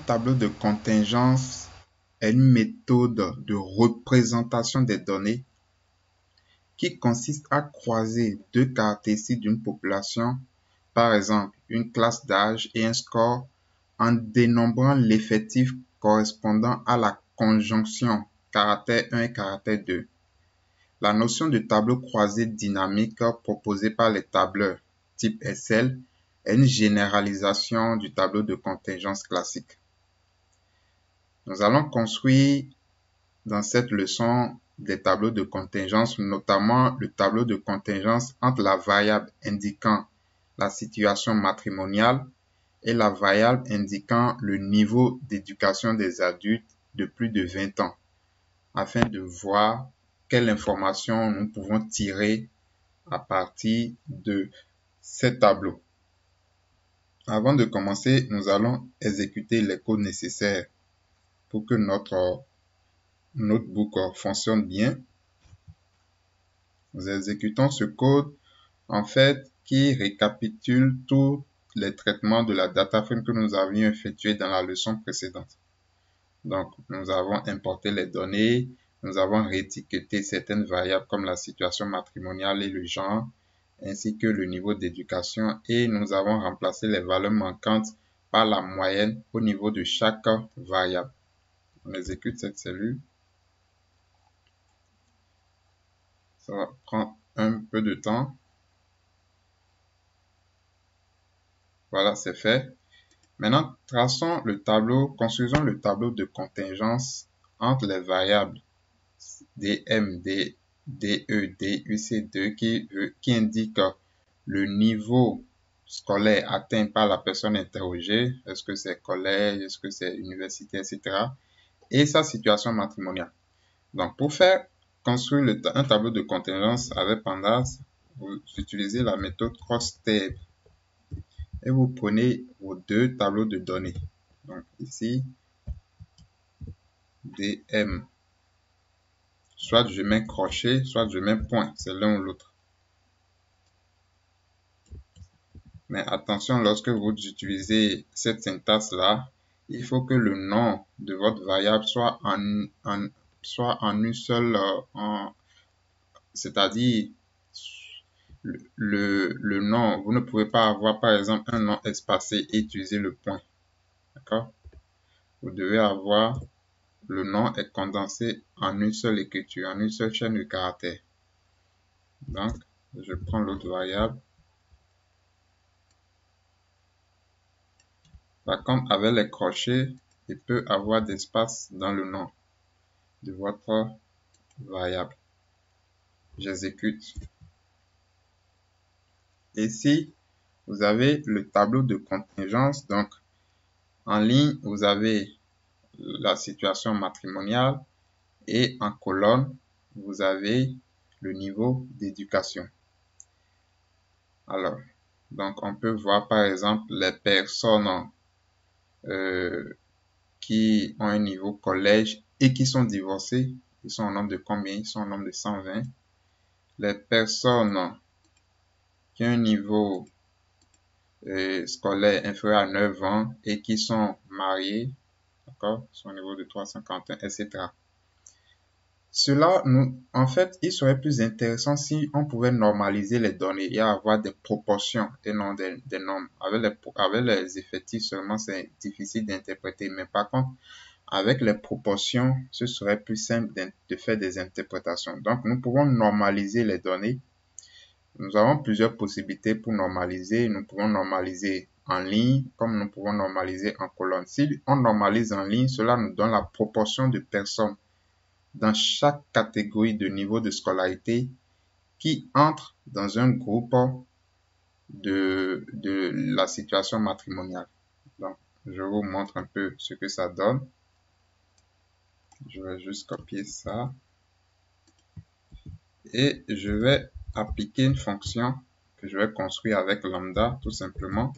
tableau de contingence est une méthode de représentation des données qui consiste à croiser deux caractéristiques d'une population, par exemple une classe d'âge et un score, en dénombrant l'effectif correspondant à la conjonction caractère 1 et caractère 2. La notion de tableau croisé dynamique proposée par les tableurs type Excel est une généralisation du tableau de contingence classique. Nous allons construire dans cette leçon des tableaux de contingence, notamment le tableau de contingence entre la variable indiquant la situation matrimoniale et la variable indiquant le niveau d'éducation des adultes de plus de 20 ans, afin de voir quelle information nous pouvons tirer à partir de ces tableaux. Avant de commencer, nous allons exécuter les codes nécessaires pour que notre notebook fonctionne bien. Nous exécutons ce code en fait qui récapitule tous les traitements de la data frame que nous avions effectués dans la leçon précédente. Donc, nous avons importé les données, nous avons réétiqueté certaines variables comme la situation matrimoniale et le genre, ainsi que le niveau d'éducation, et nous avons remplacé les valeurs manquantes par la moyenne au niveau de chaque variable. On exécute cette cellule. Ça va prendre un peu de temps. Voilà, c'est fait. Maintenant, traçons le tableau, construisons le tableau de contingence entre les variables DM, DE, DUC2 qui indique le niveau scolaire atteint par la personne interrogée. Est-ce que c'est collège, est-ce que c'est université, etc. Et sa situation matrimoniale. Donc, pour faire construire un tableau de contingence avec Pandas, vous utilisez la méthode cross-table et vous prenez vos deux tableaux de données. Donc, ici, DM. Soit je mets crochet, soit je mets point. C'est l'un ou l'autre. Mais attention, lorsque vous utilisez cette syntaxe-là, il faut que le nom de votre variable soit en une seule, c'est-à-dire le nom. Vous ne pouvez pas avoir, par exemple, un nom espacé et utiliser le point. D'accord? Vous devez avoir le nom est condensé en une seule écriture, en une seule chaîne de caractères. Donc, je prends l'autre variable. Par contre, avec les crochets, il peut avoir d'espace dans le nom de votre variable. J'exécute. Ici, vous avez le tableau de contingence. Donc, en ligne, vous avez la situation matrimoniale et en colonne, vous avez le niveau d'éducation. Alors, donc on peut voir par exemple les personnes qui ont un niveau collège et qui sont divorcées. Ils sont au nombre de combien? Ils sont au nombre de 120. Les personnes qui ont un niveau scolaire inférieur à 9 ans et qui sont mariées, d'accord, sont au niveau de 351, etc. Cela, en fait, il serait plus intéressant si on pouvait normaliser les données et avoir des proportions et non des nombres. Avec les effectifs seulement, c'est difficile d'interpréter. Mais par contre, avec les proportions, ce serait plus simple de faire des interprétations. Donc, nous pouvons normaliser les données. Nous avons plusieurs possibilités pour normaliser. Nous pouvons normaliser en ligne, comme nous pouvons normaliser en colonne. Si on normalise en ligne, cela nous donne la proportion de personnes dans chaque catégorie de niveau de scolarité qui entre dans un groupe de la situation matrimoniale. Donc, je vous montre un peu ce que ça donne. Je vais juste copier ça. Et je vais appliquer une fonction que je vais construire avec lambda, tout simplement.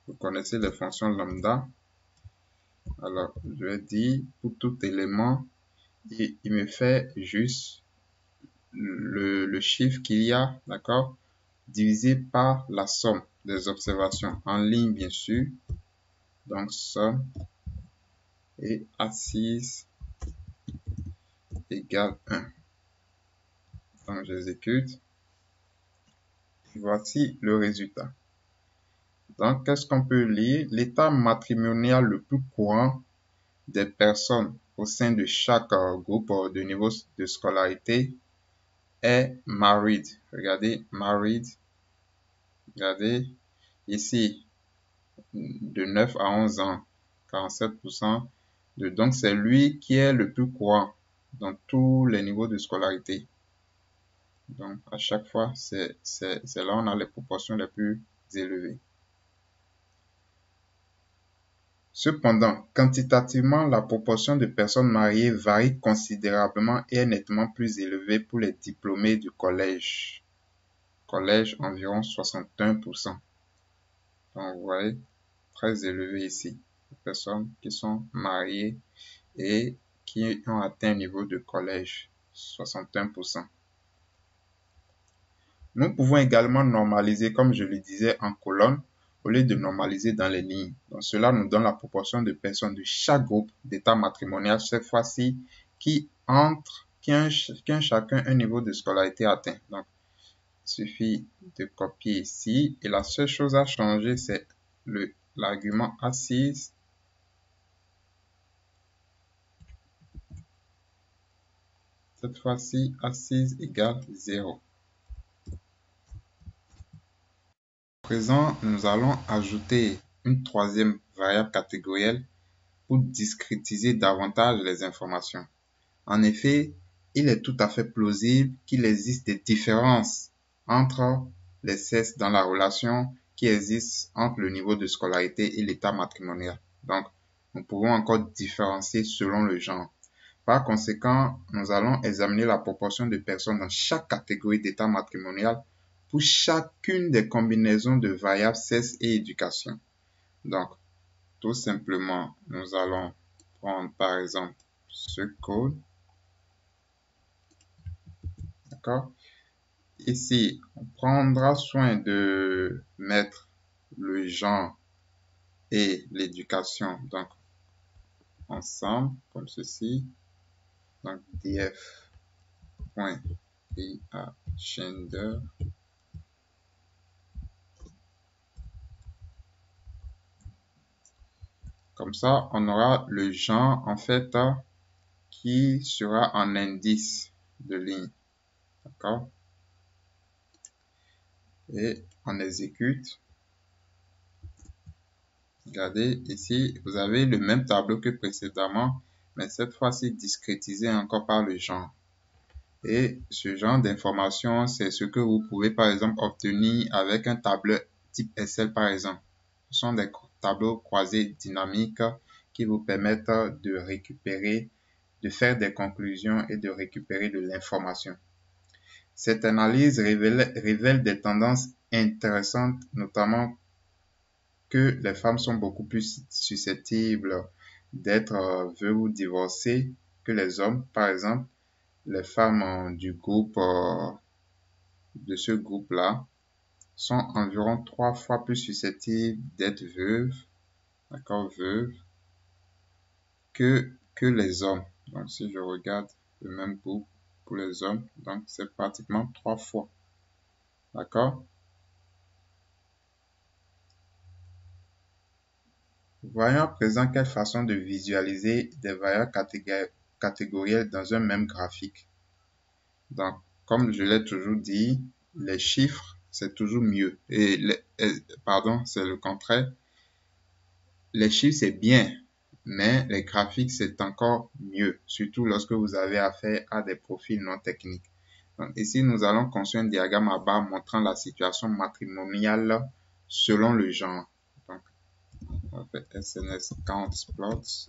Vous connaissez les fonctions lambda. Alors, je vais dire, pour tout élément, il me fait juste le chiffre qu'il y a, d'accord, divisé par la somme des observations en ligne, bien sûr. Donc, somme et assise égale 1. Donc, j'exécute. Voici le résultat. Donc, qu'est-ce qu'on peut lire? L'état matrimonial le plus courant des personnes au sein de chaque groupe de niveau de scolarité est married. Regardez, married. Regardez, ici, de 9 à 11 ans, 47%. Donc, c'est lui qui est le plus courant dans tous les niveaux de scolarité. Donc, à chaque fois, c'est là où on a les proportions les plus élevées. Cependant, quantitativement, la proportion de personnes mariées varie considérablement et est nettement plus élevée pour les diplômés du collège. Collège, environ 61%. Donc, vous voyez, très élevé ici. Les personnes qui sont mariées et qui ont atteint un niveau de collège, 61%. Nous pouvons également normaliser, comme je le disais, en colonne, au lieu de normaliser dans les lignes. Donc, cela nous donne la proportion de personnes de chaque groupe d'état matrimonial, cette fois-ci, qui ont chacun un niveau de scolarité atteint. Donc, il suffit de copier ici. Et la seule chose à changer, c'est l'argument assise. Cette fois-ci, assise égale 0. À présent, nous allons ajouter une troisième variable catégorielle pour discrétiser davantage les informations. En effet, il est tout à fait plausible qu'il existe des différences entre les sexes dans la relation qui existe entre le niveau de scolarité et l'état matrimonial. Donc, nous pouvons encore différencier selon le genre. Par conséquent, nous allons examiner la proportion de personnes dans chaque catégorie d'état matrimonial pour chacune des combinaisons de variables sexe et éducation. Donc, tout simplement, nous allons prendre par exemple ce code. D'accord? Ici, on prendra soin de mettre le genre et l'éducation donc ensemble comme ceci. Donc df.ia gender. Comme ça, on aura le genre en fait qui sera en indice de ligne. D'accord? Et on exécute. Regardez ici, vous avez le même tableau que précédemment, mais cette fois-ci discrétisé encore par le genre. Et ce genre d'information, c'est ce que vous pouvez par exemple obtenir avec un tableur type Excel par exemple. Ce sont des tableaux croisés dynamiques qui vous permettent de récupérer, de faire des conclusions et de récupérer de l'information. Cette analyse révèle des tendances intéressantes, notamment que les femmes sont beaucoup plus susceptibles d'être veuves ou divorcées que les hommes. Par exemple, les femmes du groupe, de ce groupe-là, sont environ 3 fois plus susceptibles d'être veuves, d'accord, veuves, que les hommes. Donc, si je regarde le même groupe pour les hommes, donc c'est pratiquement 3 fois, d'accord. Voyons à présent quelle façon de visualiser des variables catégorielles dans un même graphique. Donc, comme je l'ai toujours dit, les chiffres, c'est toujours mieux. Pardon, c'est le contraire. Les chiffres, c'est bien, mais les graphiques, c'est encore mieux, surtout lorsque vous avez affaire à des profils non techniques. Donc, ici, nous allons construire un diagramme à barre montrant la situation matrimoniale selon le genre. Donc, on fait SNS count plots,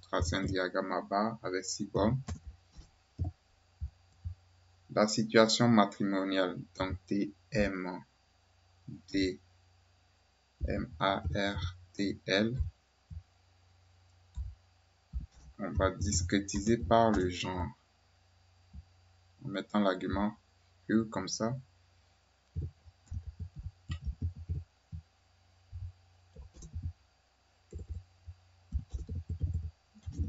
tracer un diagramme à barre avec 6 bornes. La situation matrimoniale, donc DMARTL, on va discrétiser par le genre en mettant l'argument U comme ça.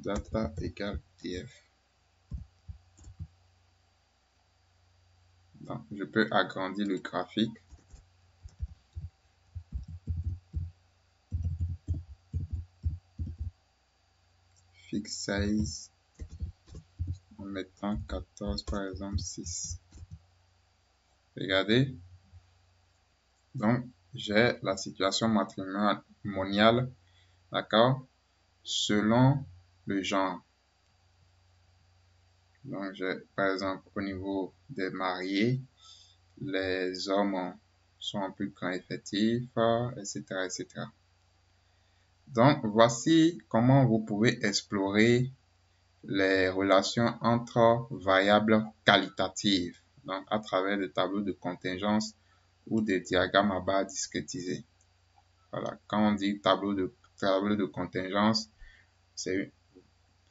data égale df. Donc, je peux agrandir le graphique. Fix size en mettant 14 par exemple 6. Regardez. Donc, j'ai la situation matrimoniale, d'accord, selon le genre. Donc, j'ai par exemple au niveau des mariés, les hommes sont en plus grand effectif, etc., etc. Donc, voici comment vous pouvez explorer les relations entre variables qualitatives, donc à travers des tableaux de contingence ou des diagrammes à barres discrétisées. Voilà, quand on dit tableau de contingence,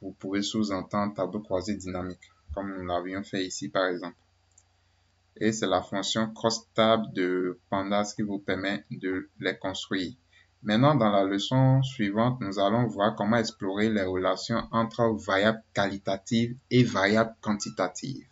vous pouvez sous-entendre tableau croisé dynamique, comme nous l'avions fait ici par exemple. Et c'est la fonction cross-tab de Pandas qui vous permet de les construire. Maintenant, dans la leçon suivante, nous allons voir comment explorer les relations entre variables qualitatives et variables quantitatives.